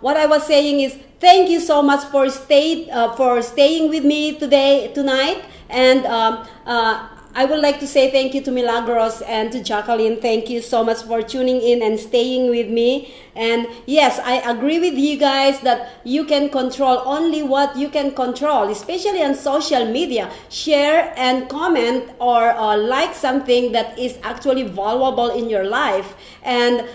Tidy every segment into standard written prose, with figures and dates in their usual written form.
what I was saying is thank you so much for staying with me tonight, and I would like to say thank you to Milagros and to Jacqueline. Thank you so much for tuning in and staying with me. And yes, I agree with you guys that you can control only what you can control, especially on social media. Share and comment or like something that is actually valuable in your life. And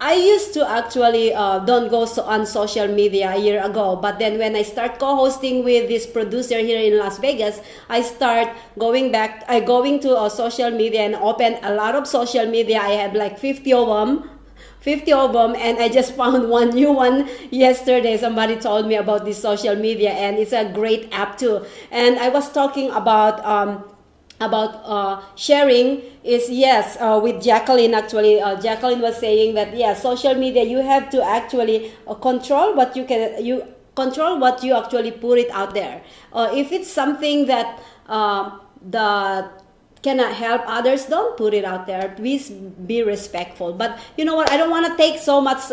I used to actually don't go on social media a year ago, but then when I start co-hosting with this producer here in Las Vegas, I start going to social media and open a lot of social media. I have like 50 of them, and I just found one new one yesterday. Somebody told me about this social media, and it's a great app too. And I was talking about sharing is yes with Jacqueline. Actually Jacqueline was saying that social media, you have to actually control what you actually put it out there. If it's something that cannot help others, don't put it out there. Please be respectful. But you know what, I don't want to take so much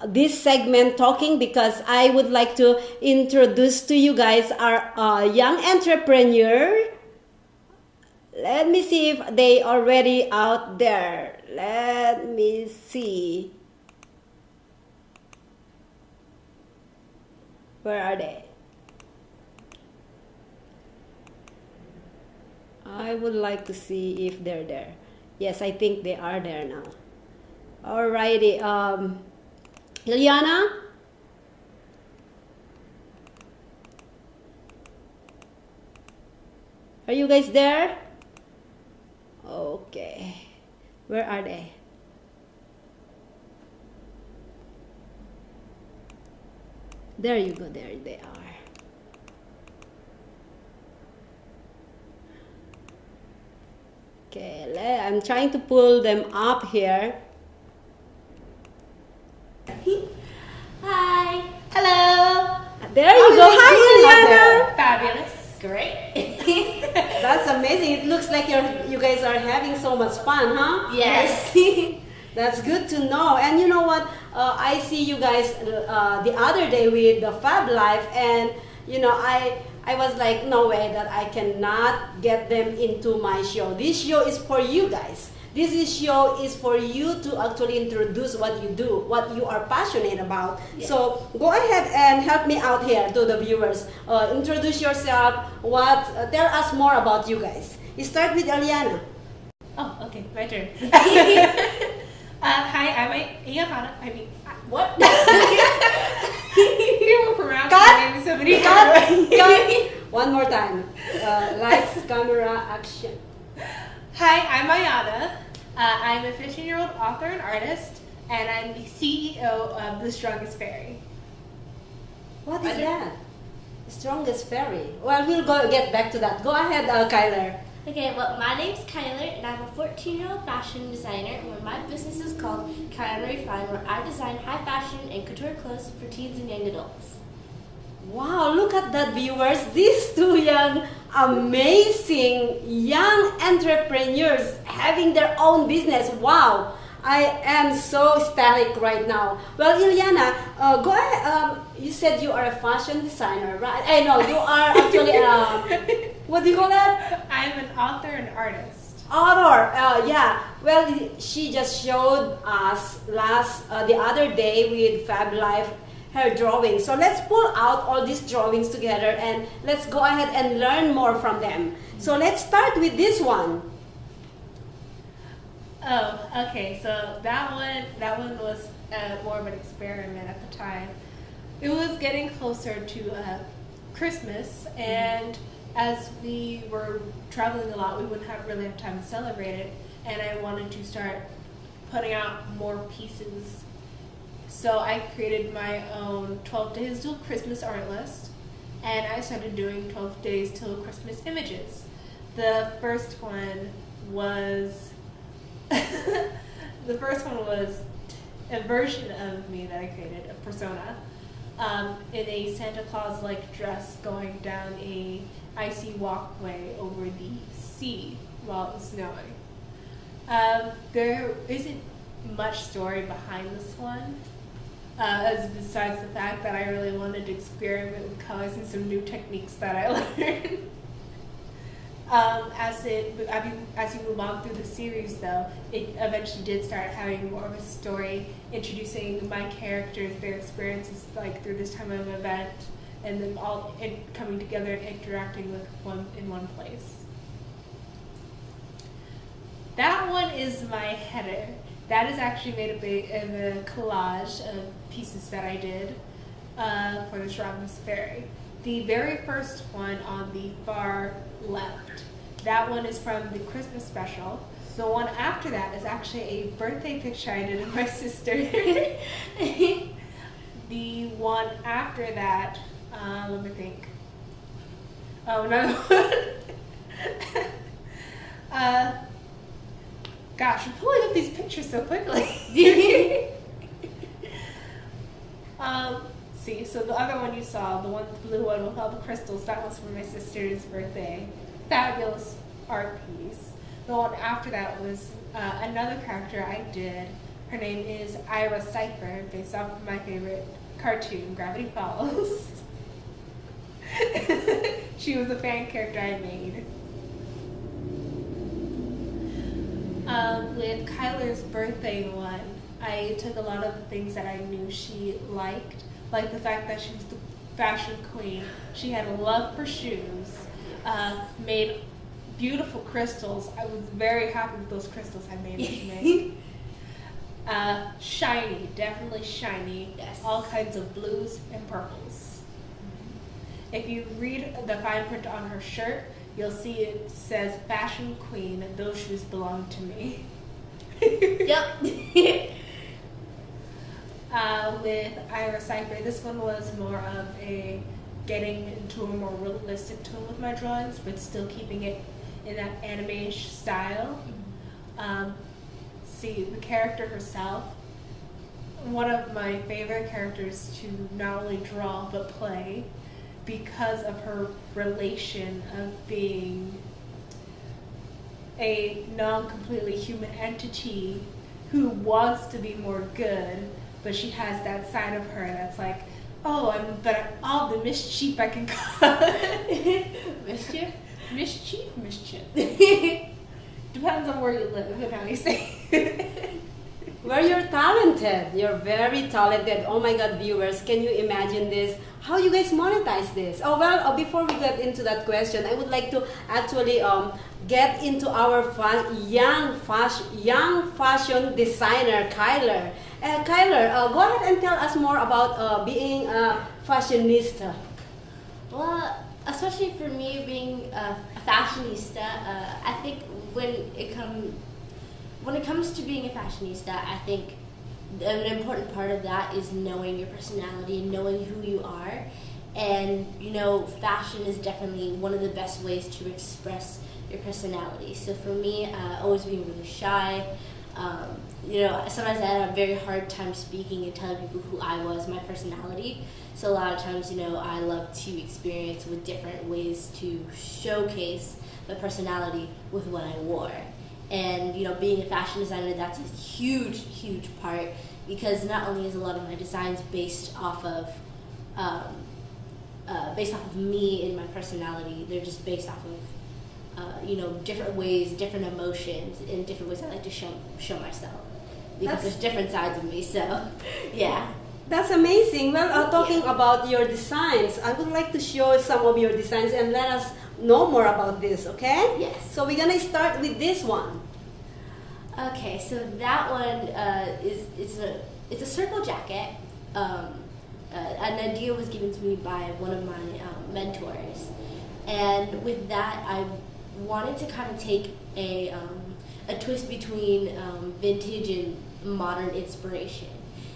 this segment talking, because I would like to introduce to you guys our young entrepreneur. Let me see if they are already out there. Let me see. Where are they? I would like to see if they're there. Yes, I think they are there now. Alrighty. Liliana? Are you guys there? Okay. Where are they? There you go. There they are. Okay, I'm trying to pull them up here. Hi. Hello. There you go. Hi, Liliana. Fabulous. Great. That's amazing. It looks like you guys are having so much fun, huh? Yes. That's good to know. And you know what? I see you guys the other day with the Fab Life, and you know, I was like, no way that I cannot get them into my show. This show is for you guys. Show is for you to actually introduce what you do, what you are passionate about. Yes. So go ahead and help me out here to the viewers. Introduce yourself. Tell us more about you guys. You start with Eliana. Oh, okay, my turn. Hi, I'm Ayahana. What? You were pronouncing my name so many times. Cut. One more time. Lights, camera, action. Hi, I'm Ayana. I'm a 15-year-old author and artist, and I'm the CEO of The Strongest Fairy. What is that? Strongest Fairy. Well, we'll get back to that. Go ahead, Kyler. Okay, well, my name's Kyler, and I'm a 14-year-old fashion designer, where my business is called Kyler Refine, where I design high fashion and couture clothes for teens and young adults. Wow, look at that, viewers. These two amazing young entrepreneurs having their own business. Wow, I am so ecstatic right now. Well, Ilyana, go ahead. You said you are a fashion designer, right? I know you are actually. What do you call that? I'm an author and artist. Author, yeah. Well, she just showed us the other day with Fab Life her drawings. So let's pull out all these drawings together and let's go ahead and learn more from them. So let's start with this one. Oh, okay. So that one was more of an experiment at the time. It was getting closer to Christmas, and as we were traveling a lot, we wouldn't really have time to celebrate it, and I wanted to start putting out more pieces. So I created my own 12 Days Till Christmas art list, and I started doing 12 Days Till Christmas images. The first one was a version of me that I created, a persona, in a Santa Claus-like dress going down a icy walkway over the sea while it was snowing. There isn't much story behind this one. As besides the fact that I really wanted to experiment with colors and some new techniques that I learned. As you move on through the series, though, it eventually did start having more of a story, introducing my characters, their experiences like through this time of event, and them all coming together and interacting with one place. That one is my header. That is actually made up of a collage of pieces that I did for the Strongest Fairy. The very first one on the far left, that one is from the Christmas special. The one after that is actually a birthday picture I did of my sister. The one after that, let me think. Oh, another one. Gosh, I'm pulling up these pictures so quickly. See, so the other one you saw, the one, the blue one with all the crystals, that was for my sister's birthday. Fabulous art piece. The one after that was another character I did. Her name is Ira Cypher, based off of my favorite cartoon, Gravity Falls. She was a fan character I made. With Kyler's birthday one, I took a lot of the things that I knew she liked, like the fact that she was the fashion queen. She had a love for shoes, made beautiful crystals. I was very happy with those crystals I made her make. Shiny, definitely shiny. Yes. All kinds of blues and purples. If you read the fine print on her shirt, you'll see it says Fashion Queen, those shoes belong to me. Yep. With Ira Cypher, this one was more of a getting into a more realistic tone with my drawings, but still keeping it in that anime style. See, the character herself, one of my favorite characters to not only draw but play, because of her relation of being a non-completely human entity who wants to be more good, but she has that side of her that's like, oh, but all the mischief I can cause. Mischief? Mischief. Depends on where you live and how you say it. Well, you're talented. You're very talented. Oh my God, viewers, can you imagine this? How you guys monetize this? Oh well, before we get into that question, I would like to actually get into our young fashion designer, Kyler. Kyler, go ahead and tell us more about being a fashionista. Well, especially for me being a fashionista, I think when it comes to being a fashionista, I think an important part of that is knowing your personality and knowing who you are. And, fashion is definitely one of the best ways to express your personality. So for me, always being really shy, sometimes I had a very hard time speaking and telling people who I was, my personality. So a lot of times, I love to experience with different ways to showcase my personality with what I wore. And, being a fashion designer, that's a huge, huge part, because not only is a lot of my designs based off of me and my personality, they're just based off of, different ways, different emotions, and different ways I like to show myself. Because there's different sides of me, so, yeah. That's amazing. Well, talking about your designs, I would like to show some of your designs and let us know more about this, okay? Yes. So we're gonna start with this one. Okay, so that one it's a circle jacket. An idea was given to me by one of my mentors, and with that, I wanted to kind of take a twist between vintage and modern inspiration.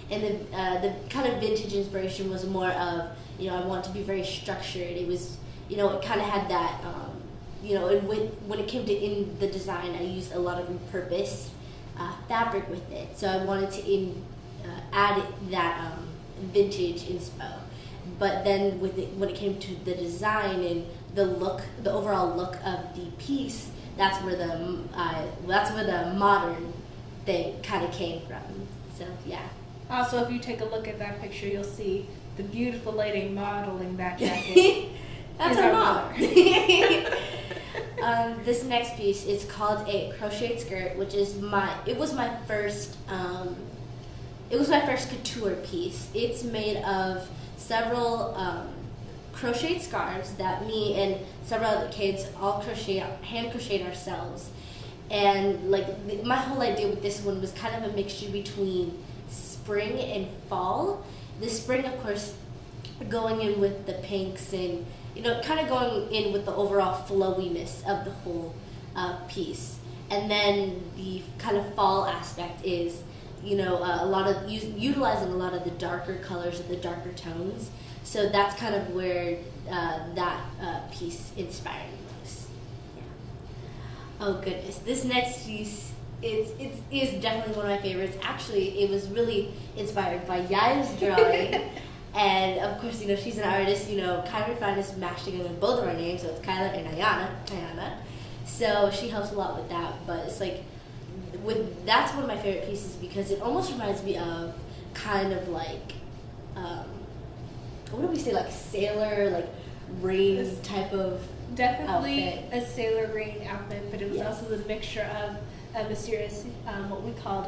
And the kind of vintage inspiration was more of, I want to be very structured. It was, it kind of had that, and when it came to in the design, I used a lot of repurposed fabric with it. So I wanted to add that vintage inspo. But then when it came to the design and the overall look of the piece, that's where the modern thing kind of came from. So yeah. Also, if you take a look at that picture, you'll see the beautiful lady modeling that jacket. That's is our mother. mom. This next piece is called a crocheted skirt, which is it was my first couture piece. It's made of several crocheted scarves that me and several other kids all hand crocheted ourselves. And like my whole idea with this one was kind of a mixture between spring and fall. The spring, of course, going in with the pinks and kind of going in with the overall flowiness of the whole piece. And then the kind of fall aspect is a lot of utilizing a lot of the darker colors and the darker tones. So that's kind of where that piece inspired me most. Yeah. Oh goodness, this next piece is definitely one of my favorites. Actually, it was really inspired by Yaya's drawing. And of course, she's an artist, Kyler and Fine is mashed together with both of our names, so it's Kyler and Ayana. So she helps a lot with that, but it's like, that's one of my favorite pieces because it almost reminds me of kind of like, what do we say, like sailor, like rain type of Definitely outfit. a sailor green outfit, but it was Yes. also the mixture of a mysterious, what we called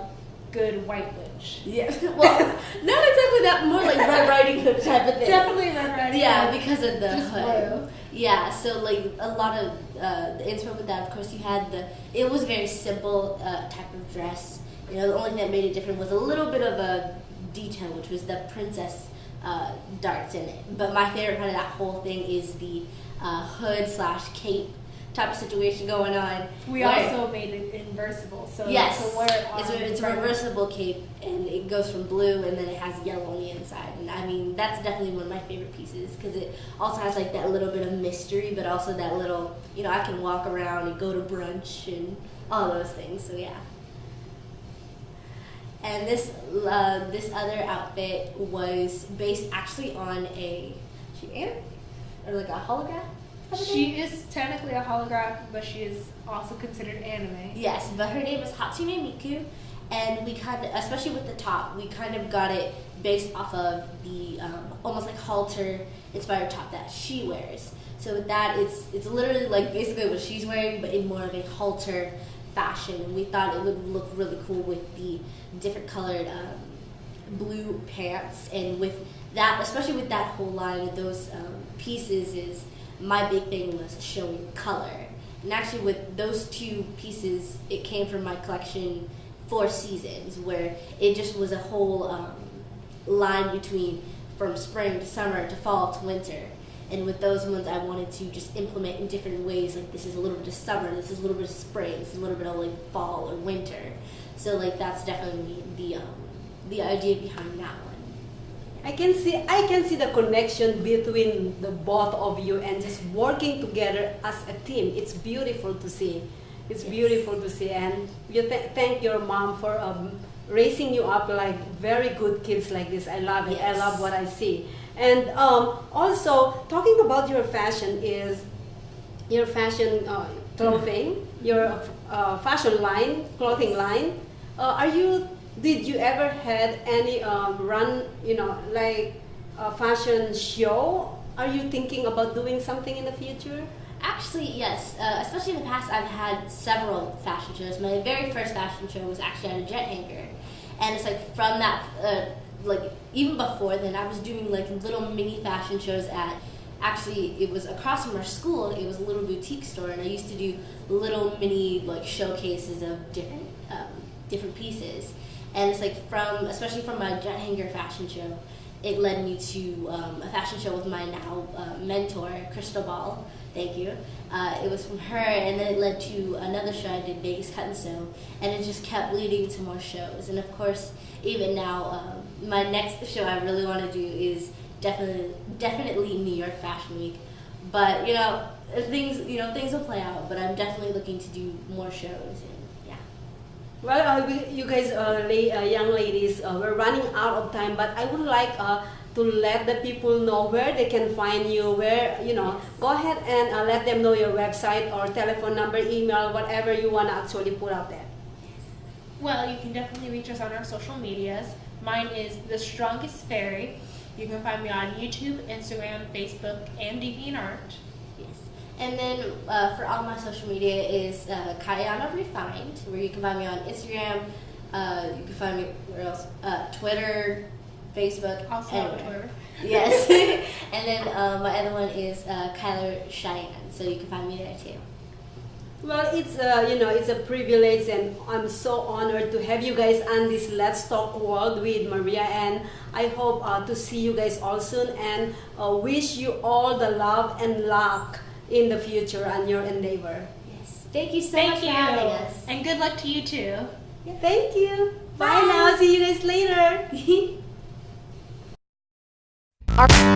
good white witch. Yeah, well, not exactly that, more like Red Riding Hood type of thing. Definitely Red Riding Yeah, Hood. because of the Just hood. blue. Yeah, so like a lot of the inspo with that, of course, you had it was very simple type of dress. The only thing that made it different was a little bit of a detail, which was the princess darts in it. But my favorite part of that whole thing is the hood / cape type of situation going on. We where- also made it inversible, so Yes, to wear it on it's a front. reversible cape, and it goes from blue, and then it has yellow on the inside. And I mean, that's definitely one of my favorite pieces because it also has like that little bit of mystery, but also that little, I can walk around and go to brunch and all those things. So yeah. And this other outfit was based actually on or like a holograph. She is technically a holograph, but she is also considered anime. Yes, but her name is Hatsune Miku, and we kind of, especially with the top, we kind of got it based off of the almost like halter inspired top that she wears. So with that, it's literally like basically what she's wearing, but in more of a halter fashion. And we thought it would look really cool with the different colored blue pants, and with that, especially with that whole line of those pieces is. My big thing was showing color. And actually with those two pieces, it came from my collection 4 Seasons, where it just was a whole line between from spring to summer to fall to winter. And with those ones, I wanted to just implement in different ways, like this is a little bit of summer, this is a little bit of spring, this is a little bit of like fall or winter. So like that's definitely the idea behind that one. I can see the connection between the both of you and just working together as a team. It's beautiful to see. It's beautiful to see, and you thank your mom for raising you up like very good kids like this. I love it. Yes. I love what I see. And also talking about your fashion clothing, your fashion line, clothing line. Did you ever had any run, like a fashion show? Are you thinking about doing something in the future? Actually, yes. Especially in the past, I've had several fashion shows. My very first fashion show was actually at a jet hangar. And it's like from that, like even before then, I was doing like little mini fashion shows actually it was across from our school. It was a little boutique store, and I used to do little mini like showcases of different pieces. And it's like especially from my jet hangar fashion show, it led me to a fashion show with my now mentor, Crystal Ball. Thank you. It was from her, and then it led to another show I did, Vegas Cut and Sew, and it just kept leading to more shows. And of course, even now, my next show I really want to do is definitely New York Fashion Week. But things will play out. But I'm definitely looking to do more shows. Well, you guys, young ladies, we're running out of time, but I would like to let the people know where they can find you, go ahead and let them know your website or telephone number, email, whatever you want to actually put out there. Well, you can definitely reach us on our social medias. Mine is The Strongest Fairy. You can find me on YouTube, Instagram, Facebook, and DeviantArt. Yes. And then for all my social media is Kayana Refined, where you can find me on Instagram. You can find me where else? Twitter, Facebook. Also on Twitter. Yes. And then my other one is Kyler Cheyenne, so you can find me there too. Well, it's it's a privilege, and I'm so honored to have you guys on this Let's Talk World with Maria. And I hope to see you guys all soon, and wish you all the love and luck in the future on your endeavor. Yes. Thank you so Thank much you. for having us. And good luck to you too. Yeah, thank you. Bye Bye. now. See you guys later. Our